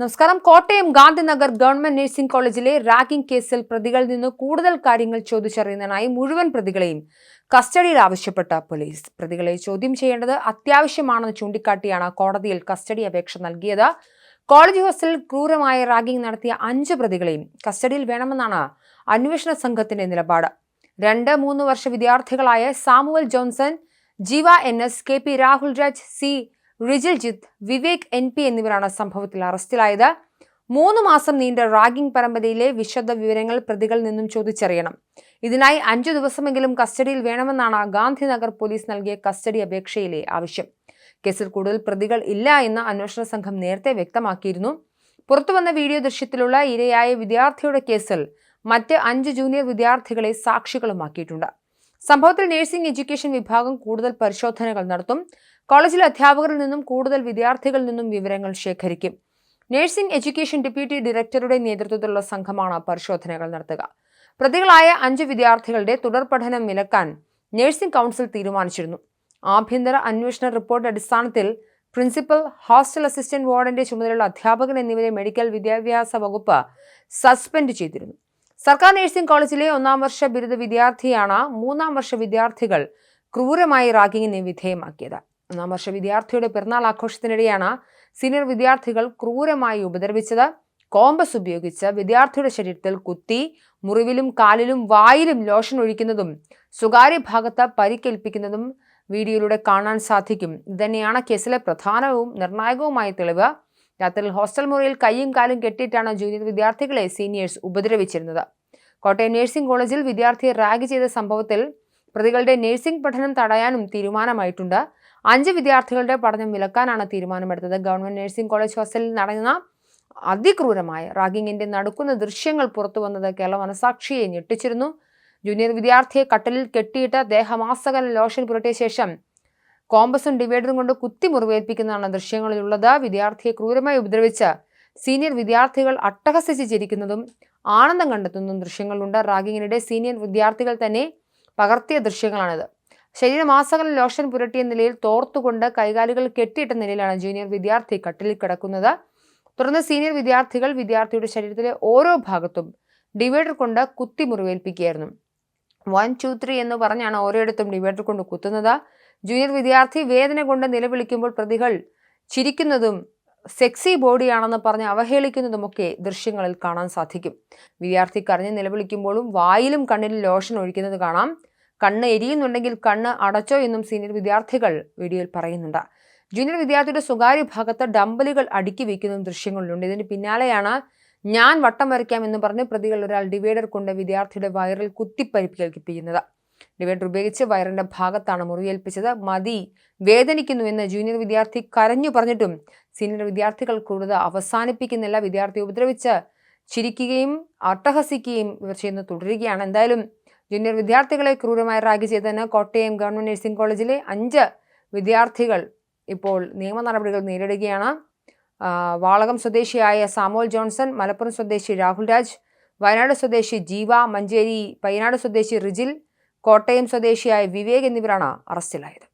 നമസ്കാരം. Kottayam Gandhinagar government nursing കോളേജിലെ ragging കേസിൽ പ്രതികളിൽ നിന്ന് കൂടുതൽ കാര്യങ്ങൾ ചോദിച്ചറിയുന്നതിനായി മുഴുവൻ പ്രതികളെയും കസ്റ്റഡിയിൽ ആവശ്യപ്പെട്ട പോലീസ്. പ്രതികളെ ചോദ്യം ചെയ്യേണ്ടത് അത്യാവശ്യമാണെന്ന് ചൂണ്ടിക്കാട്ടിയാണ് കോടതിയിൽ കസ്റ്റഡി അപേക്ഷ നൽകിയത്. കോളേജ് ഹോസ്റ്റലിൽ ക്രൂരമായ റാഗിംഗ് നടത്തിയ 5 പ്രതികളെയും കസ്റ്റഡിയിൽ വേണമെന്നാണ് അന്വേഷണ സംഘത്തിന്റെ നിലപാട്. 2-3 വർഷ വിദ്യാർത്ഥികളായ സാമുവൽ ജോൺസൺ, ജീവ NS, KP Rahul Raj, C Rijiljith, Vivek NP എന്നിവരാണ് സംഭവത്തിൽ അറസ്റ്റിലായത്. 3 മാസം നീണ്ട റാഗിംഗ് പരമ്പരയിലെ വിശദ വിവരങ്ങൾ പ്രതികളിൽ നിന്നും ചോദിച്ചറിയണം. ഇതിനായി 5 ദിവസമെങ്കിലും കസ്റ്റഡിയിൽ വേണമെന്നാണ് ഗാന്ധിനഗർ പോലീസ് നൽകിയ കസ്റ്റഡി അപേക്ഷയിലെ ആവശ്യം. കേസിൽ കൂടുതൽ പ്രതികൾ ഇല്ല എന്ന് അന്വേഷണ സംഘം നേരത്തെ വ്യക്തമാക്കിയിരുന്നു. പുറത്തുവന്ന വീഡിയോ ദൃശ്യത്തിലുള്ള ഇരയായ വിദ്യാർത്ഥിയുടെ കേസിൽ മറ്റ് 5 ജൂനിയർ വിദ്യാർത്ഥികളെ സാക്ഷികളുമാക്കിയിട്ടുണ്ട്. സംഭവത്തിൽ നഴ്സിംഗ് എഡ്യൂക്കേഷൻ വിഭാഗം കൂടുതൽ പരിശോധനകൾ നടത്തും. കോളേജിലെ അധ്യാപകരിൽ നിന്നും കൂടുതൽ വിദ്യാർത്ഥികളിൽ നിന്നും വിവരങ്ങൾ ശേഖരിക്കും. നഴ്സിംഗ് എഡ്യൂക്കേഷൻ ഡെപ്യൂട്ടി ഡയറക്ടറുടെ നേതൃത്വത്തിലുള്ള സംഘമാണ് പരിശോധനകൾ നടത്തുക. പ്രതികളായ 5 വിദ്യാർത്ഥികളുടെ തുടർ പഠനം വിലക്കാൻ നഴ്സിംഗ് കൗൺസിൽ തീരുമാനിച്ചിരുന്നു. ആഭ്യന്തര അന്വേഷണ റിപ്പോർട്ട് അടിസ്ഥാനത്തിൽ പ്രിൻസിപ്പൽ, ഹോസ്റ്റൽ അസിസ്റ്റന്റ് വാർഡന്റെ ചുമതലയുള്ള അധ്യാപകൻ എന്നിവരെ മെഡിക്കൽ വിദ്യാഭ്യാസ വകുപ്പ് സസ്പെൻഡ് ചെയ്തിരുന്നു. സർക്കാർ നഴ്സിംഗ് കോളേജിലെ 1-ാം വർഷ ബിരുദ വിദ്യാർത്ഥിയാണ് 3-ാം വർഷ വിദ്യാർത്ഥികൾ ക്രൂരമായി റാഗിങ്ങിന് വിധേയമാക്കിയത്. 1-ാം വർഷ വിദ്യാർത്ഥിയുടെ പിറന്നാൾ ആഘോഷത്തിനിടെയാണ് സീനിയർ വിദ്യാർത്ഥികൾ ക്രൂരമായി ഉപദ്രവിച്ചത്. കോമ്പസ് ഉപയോഗിച്ച് വിദ്യാർത്ഥിയുടെ ശരീരത്തിൽ കുത്തി, മുറിവിലും കാലിലും വായിലും ലോഷൻ ഒഴിക്കുന്നതും സ്വകാര്യ ഭാഗത്ത് പരിക്കേൽപ്പിക്കുന്നതും വീഡിയോയിലൂടെ കാണാൻ സാധിക്കും. ഇതുതന്നെയാണ് കേസിലെ പ്രധാനവും നിർണായകവുമായ തെളിവ്. രാത്രിയിൽ ഹോസ്റ്റൽ മുറിയിൽ കൈയും കാലും കെട്ടിയിട്ടാണ് ജൂനിയർ വിദ്യാർത്ഥികളെ സീനിയേഴ്സ് ഉപദ്രവിച്ചിരുന്നത്. കോട്ടയം നഴ്സിംഗ് കോളേജിൽ വിദ്യാർത്ഥിയെ റാഗ് ചെയ്ത സംഭവത്തിൽ പ്രതികളുടെ നഴ്സിംഗ് പഠനം തടയാനും തീരുമാനമായിട്ടുണ്ട്. 5 വിദ്യാർത്ഥികളുടെ പഠനം വിലക്കാനാണ് തീരുമാനമെടുത്തത്. ഗവൺമെന്റ് നഴ്സിംഗ് കോളേജ് ഹോസ്റ്റലിൽ നടന്ന അതിക്രൂരമായ റാഗിങ്ങിന്റെ നടുക്കുന്ന ദൃശ്യങ്ങൾ പുറത്തുവന്നത് കേരള മനസാക്ഷിയെ ഞെട്ടിച്ചിരുന്നു. ജൂനിയർ വിദ്യാർത്ഥിയെ കട്ടലിൽ കെട്ടിയിട്ട് ദേഹമാസകലം ലോഷൻ പുരട്ടിയ ശേഷം കോമ്പസും ഡിവൈഡറും കൊണ്ട് കുത്തി മുറിവേൽപ്പിക്കുന്നതാണ് ദൃശ്യങ്ങളിലുള്ളത്. വിദ്യാർത്ഥിയെ ക്രൂരമായി ഉപദ്രവിച്ച് സീനിയർ വിദ്യാർത്ഥികൾ അട്ടഹസിച്ച് ചിരിക്കുന്നതും ആനന്ദം കണ്ടെത്തുന്നതും ദൃശ്യങ്ങളുണ്ട്. റാഗിങ്ങിനിടെ സീനിയർ വിദ്യാർത്ഥികൾ തന്നെ പകർത്തിയ ദൃശ്യങ്ങളാണിത്. ശരീരമാസകലം ലോഷൻ പുരട്ടിയ നിലയിൽ തോർത്തുകൊണ്ട് കൈകാലുകൾ കെട്ടിയിട്ട നിലയിലാണ് ജൂനിയർ വിദ്യാർത്ഥി കട്ടിലിൽ കിടക്കുന്നത്. തുടർന്ന് സീനിയർ വിദ്യാർത്ഥികൾ വിദ്യാർത്ഥിയുടെ ശരീരത്തിലെ ഓരോ ഭാഗത്തും ഡിവൈഡർ കൊണ്ട് കുത്തി മുറിവേൽപ്പിക്കുകയായിരുന്നു. 1, 2, 3 എന്ന് പറഞ്ഞാണ് ഓരോയിടത്തും ഡിവൈഡർ കൊണ്ട് കുത്തുന്നത്. ജൂനിയർ വിദ്യാർത്ഥി വേദന കൊണ്ട് നിലവിളിക്കുമ്പോൾ പ്രതികൾ ചിരിക്കുന്നതും സെക്സി ബോഡിയാണെന്ന് പറഞ്ഞ് അവഹേളിക്കുന്നതുമൊക്കെ ദൃശ്യങ്ങളിൽ കാണാൻ സാധിക്കും. വിദ്യാർത്ഥി കരഞ്ഞ് നിലവിളിക്കുമ്പോഴും വായിലും കണ്ണിലും ലോഷൻ ഒഴിക്കുന്നത് കാണാം. കണ്ണ് എരിയുന്നുണ്ടെങ്കിൽ കണ്ണ് അടച്ചോ എന്നും സീനിയർ വിദ്യാർത്ഥികൾ വീഡിയോയിൽ പറയുന്നുണ്ട്. ജൂനിയർ വിദ്യാർത്ഥിയുടെ സ്വകാര്യ ഭാഗത്ത് ഡംബലുകൾ അടുക്കി വയ്ക്കുന്നതും ദൃശ്യങ്ങളിലുണ്ട്. ഇതിന് പിന്നാലെയാണ് ഞാൻ വട്ടം വരയ്ക്കാം എന്ന് പറഞ്ഞ് പ്രതികൾ ഒരാൾ ഡിവൈഡർ കൊണ്ട് വിദ്യാർത്ഥിയുടെ വയറിൽ കുത്തിപ്പരിക്കേൽപ്പിക്കുന്നത്. ഡിവൈഡർ ഉപയോഗിച്ച് വയറിന്റെ ഭാഗത്താണ് മുറിവേൽപ്പിച്ചത്. മതി, വേദനിക്കുന്നുവെന്ന് ജൂനിയർ വിദ്യാർത്ഥി കരഞ്ഞു പറഞ്ഞിട്ടും സീനിയർ വിദ്യാർത്ഥികൾ ക്രൂരത അവസാനിപ്പിക്കുന്നില്ല. വിദ്യാർത്ഥി ഉപദ്രവിച്ച് ചിരിക്കുകയും അട്ടഹസിക്കുകയും ഇവർ ചെയ്യുന്നത് തുടരുകയാണ്. എന്തായാലും ജൂനിയർ വിദ്യാർത്ഥികളെ ക്രൂരമായി റാഗ് ചെയ്തതിന് കോട്ടയം ഗവൺമെന്റ് നഴ്സിംഗ് കോളേജിലെ 5 വിദ്യാർത്ഥികൾ ഇപ്പോൾ നിയമ നടപടികൾ നേരിടുകയാണ്. വാളകം സ്വദേശിയായ സാമുവൽ ജോൺസൺ, മലപ്പുറം സ്വദേശി രാഹുൽ രാജ്, വയനാട് സ്വദേശി ജീവ, മഞ്ചേരി പയ്യനാട് സ്വദേശി റിജിൽ, കോട്ടയം സ്വദേശിയായ വിവേക് എന്നിവരാണ് അറസ്റ്റിലായത്.